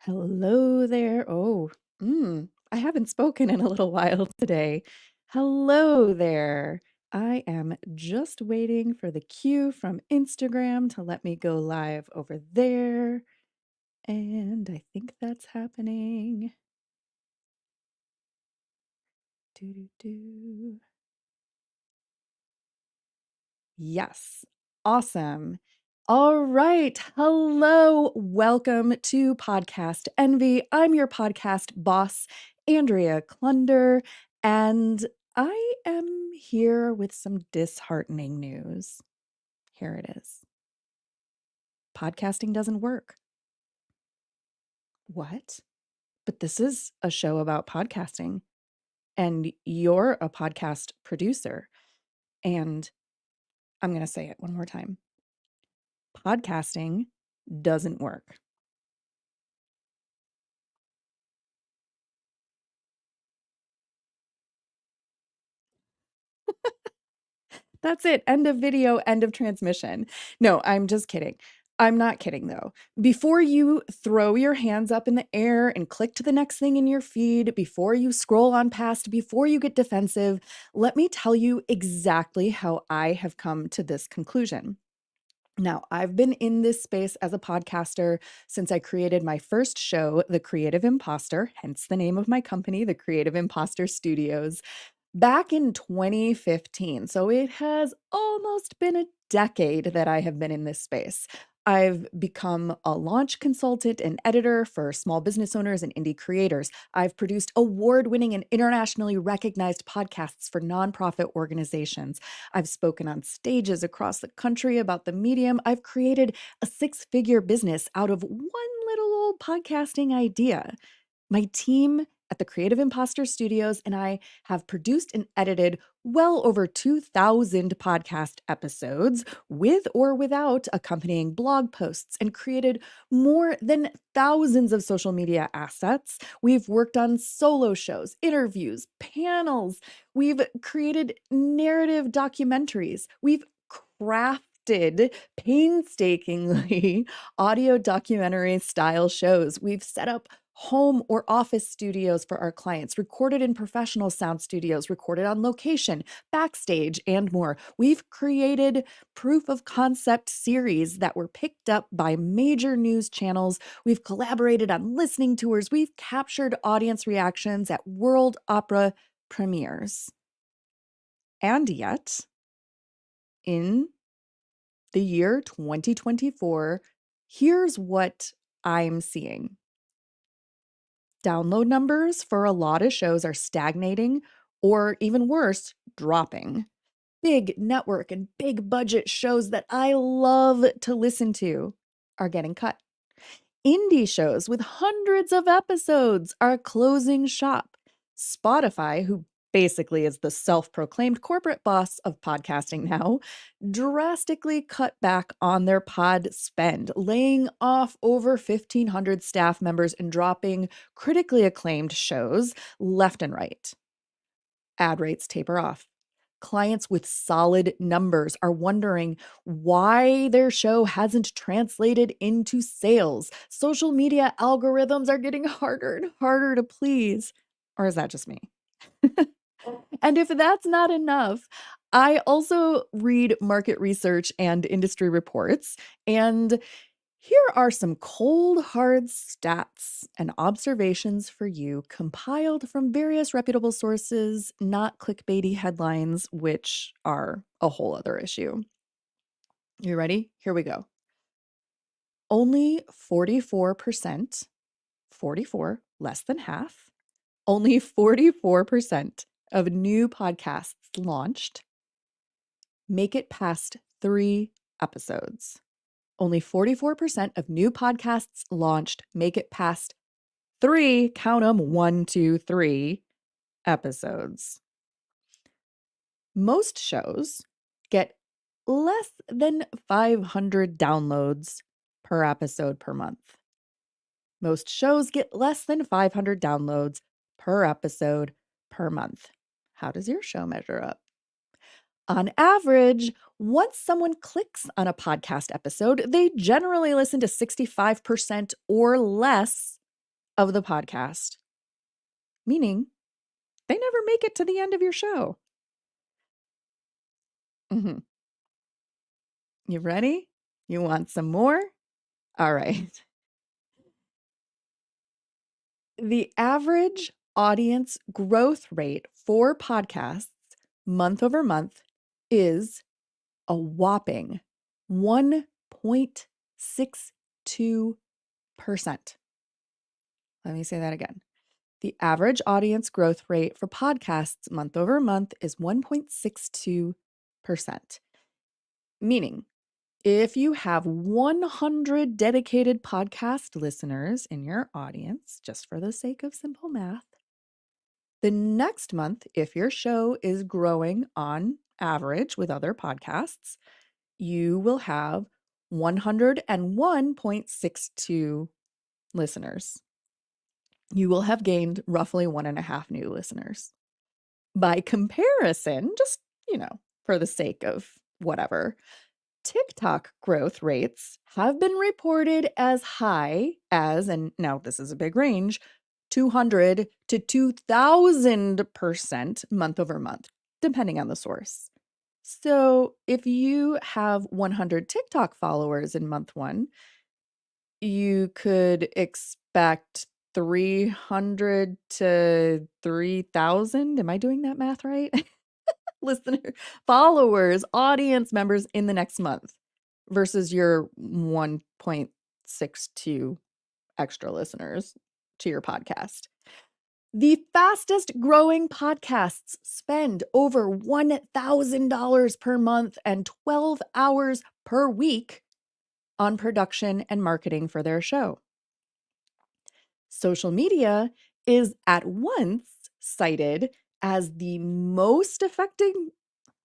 Hello there. I haven't spoken in a little while today. Hello there. I am just waiting for the cue from Instagram to let me go live over there. And I think that's happening. Do, do, do. Yes. Awesome. All right. Hello. Welcome to Podcast Envy. I'm your podcast boss, Andrea Klunder, and I am here with some disheartening news. Here it is. Podcasting doesn't work. What? But this is a show about podcasting, and you're a podcast producer. And I'm going to say it one more time. Podcasting doesn't work. That's it. End of video, end of transmission. No, I'm just kidding. I'm not kidding though. Before you throw your hands up in the air and click to the next thing in your feed, before you scroll on past, before you get defensive, let me tell you exactly how I have come to this conclusion. Now, I've been in this space as a podcaster since I created my first show, The Creative Imposter, hence the name of my company, The Creative Imposter Studios, back in 2015. So it has almost been a decade that I have been in this space. I've become a launch consultant and editor for small business owners and indie creators. I've produced award winning and internationally recognized podcasts for nonprofit organizations. I've spoken on stages across the country about the medium. I've created a six-figure business out of one little old podcasting idea. My team at the Creative Imposter Studios and I have produced and edited well over 2,000 podcast episodes with or without accompanying blog posts and created more than thousands of social media assets. We've worked on solo shows, interviews, panels. We've created narrative documentaries. We've crafted painstakingly audio documentary style shows. We've set up home or office studios for our clients, recorded in professional sound studios, recorded on location, backstage, and more. We've created proof of concept series that were picked up by major news channels. We've collaborated on listening tours. We've captured audience reactions at World Opera premieres. And yet, in the year 2024, here's what I'm seeing. Download numbers for a lot of shows are stagnating or even worse, dropping. Big network and big budget shows that I love to listen to are getting cut. Indie shows with hundreds of episodes are closing shop. Spotify, who basically is the self-proclaimed corporate boss of podcasting now, drastically cut back on their pod spend, laying off over 1,500 staff members and dropping critically acclaimed shows left and right. Ad rates taper off. Clients with solid numbers are wondering why their show hasn't translated into sales. Social media algorithms are getting harder and harder to please. Or is that just me? And if that's not enough, I also read market research and industry reports, and here are some cold, hard stats and observations for you compiled from various reputable sources, not clickbaity headlines, which are a whole other issue. You ready? Here we go. Only 44%, 44, less than half, only 44% of new podcasts launched make it past 3 episodes. Only 44% of new podcasts launched make it past 3, count them, 1, 2, 3 episodes. Most shows get less than 500 downloads per episode per month. Most shows get less than 500 downloads per episode per month. How does your show measure up? On average, once someone clicks on a podcast episode, they generally listen to 65% or less of the podcast, meaning they never make it to the end of your show. Mhm. You ready? You want some more? All right. The average audience growth rate for podcasts month over month is a whopping 1.62%. Let me say that again. The average audience growth rate for podcasts month over month is 1.62%. Meaning, if you have 100 dedicated podcast listeners in your audience, just for the sake of simple math, the next month, if your show is growing on average with other podcasts, you will have 101.62 listeners. You will have gained roughly 1.5 new listeners. By comparison, just, for the sake of whatever, TikTok growth rates have been reported as high as, and now this is a big range, 200 to 2,000% month over month, depending on the source. So if you have 100 TikTok followers in month one, you could expect 300 to 3,000. Am I doing that math right? Listener, followers, audience members in the next month versus your 1.62 extra listeners to your podcast. The fastest growing podcasts spend over $1,000 per month and 12 hours per week on production and marketing for their show. Social media is at once cited as the most effective.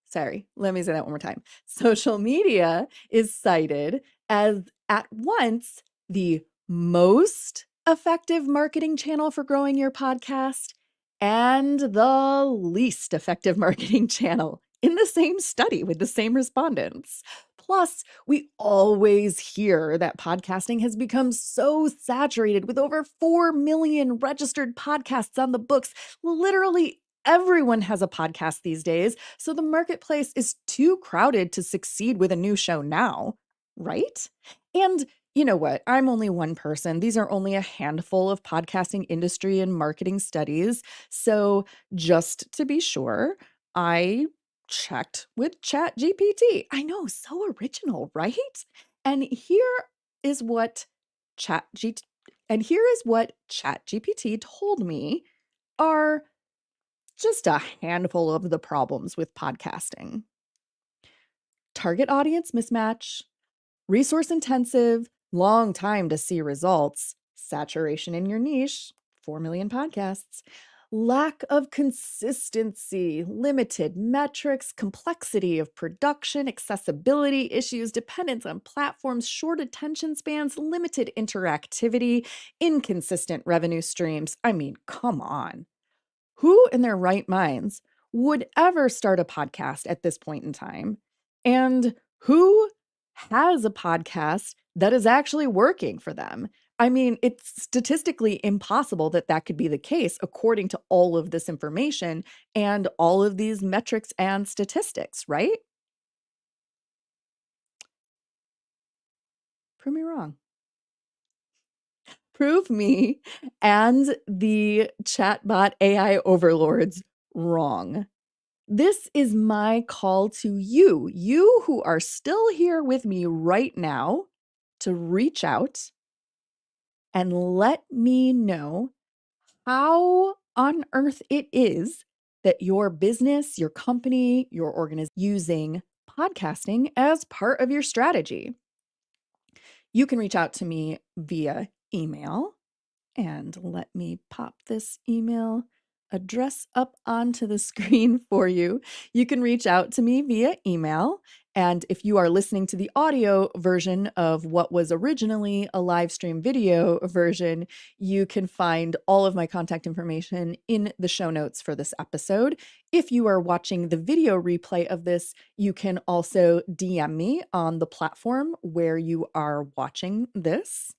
Sorry, let me say that one more time. Social media is cited as at once the most effective marketing channel for growing your podcast and the least effective marketing channel in the same study with the same respondents. Plus, we always hear that podcasting has become so saturated with over 4 million registered podcasts on the books. Literally everyone has a podcast these days, so the marketplace is too crowded to succeed with a new show now, right? And you know what? I'm only one person. These are only a handful of podcasting industry and marketing studies. So, just to be sure, I checked with ChatGPT. I know, so original, right? And here is what ChatGPT ChatGPT told me are just a handful of the problems with podcasting. Target audience mismatch, resource intensive, long time to see results, saturation in your niche, 4 million podcasts, lack of consistency, limited metrics, complexity of production, accessibility issues, dependence on platforms, short attention spans, limited interactivity, inconsistent revenue streams. I mean, come on. Who in their right minds would ever start a podcast at this point in time? And who has a podcast that is actually working for them? I mean, it's statistically impossible that that could be the case according to all of this information and all of these metrics and statistics, right? Prove me wrong. Prove me and the chatbot AI overlords wrong. This is my call to you who are still here with me right now, to reach out and let me know how on earth it is that your business, your company, your organization using podcasting as part of your strategy. You can reach out to me via email, and let me pop this email address up onto the screen for you. You can reach out to me via email. And if you are listening to the audio version of what was originally a live stream video version, you can find all of my contact information in the show notes for this episode. If you are watching the video replay of this, you can also DM me on the platform where you are watching this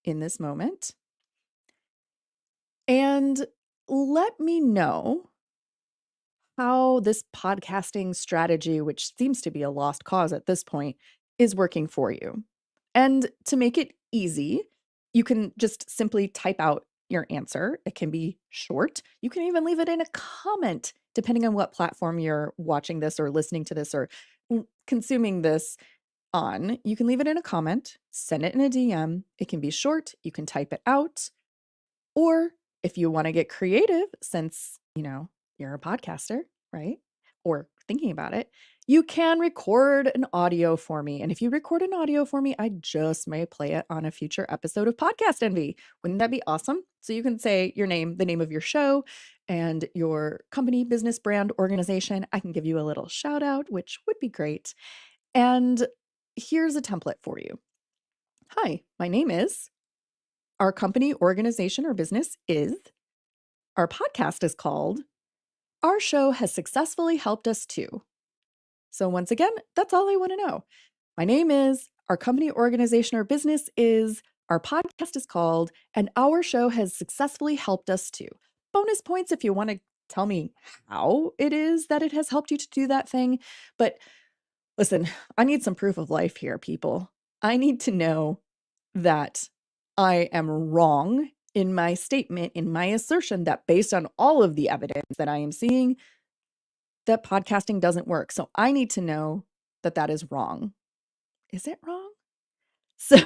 in this moment. And let me know how this podcasting strategy, which seems to be a lost cause at this point, is working for you. And to make it easy, you can just simply type out your answer. It can be short. You can even leave it in a comment, depending on what platform you're watching this or listening to this or consuming this on. You can leave it in a comment, send it in a DM. It can be short. You can type it out. Or if you want to get creative, since, you're a podcaster, right? Or thinking about it, you can record an audio for me. And if you record an audio for me, I just may play it on a future episode of Podcast Envy. Wouldn't that be awesome? So you can say your name, the name of your show, and your company, business, brand, organization. I can give you a little shout out, which would be great. And here's a template for you. Hi, my name is, our company, organization, or business is, our podcast is called, our show has successfully helped us too. So once again, that's all I want to know. My name is, our company, organization, or business is, our podcast is called, and our show has successfully helped us too. Bonus points if you want to tell me how it is that it has helped you to do that thing. But listen, I need some proof of life here, people. I need to know that I am wrong in my statement, in my assertion that based on all of the evidence that I am seeing, that podcasting doesn't work. So I need to know that that is wrong. Is it wrong? So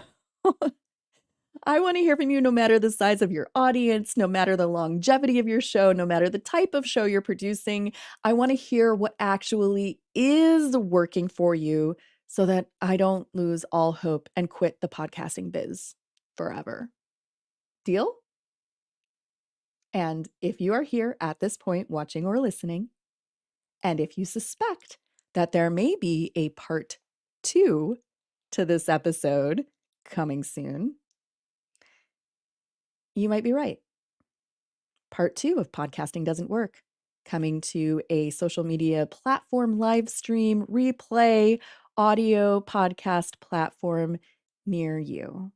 I want to hear from you no matter the size of your audience, no matter the longevity of your show, no matter the type of show you're producing. I want to hear what actually is working for you so that I don't lose all hope and quit the podcasting biz forever. Deal? And if you are here at this point watching or listening, and if you suspect that there may be a part 2 to this episode coming soon, you might be right. Part 2 of Podcasting Doesn't Work, coming to a social media platform, live stream, replay, audio podcast platform near you.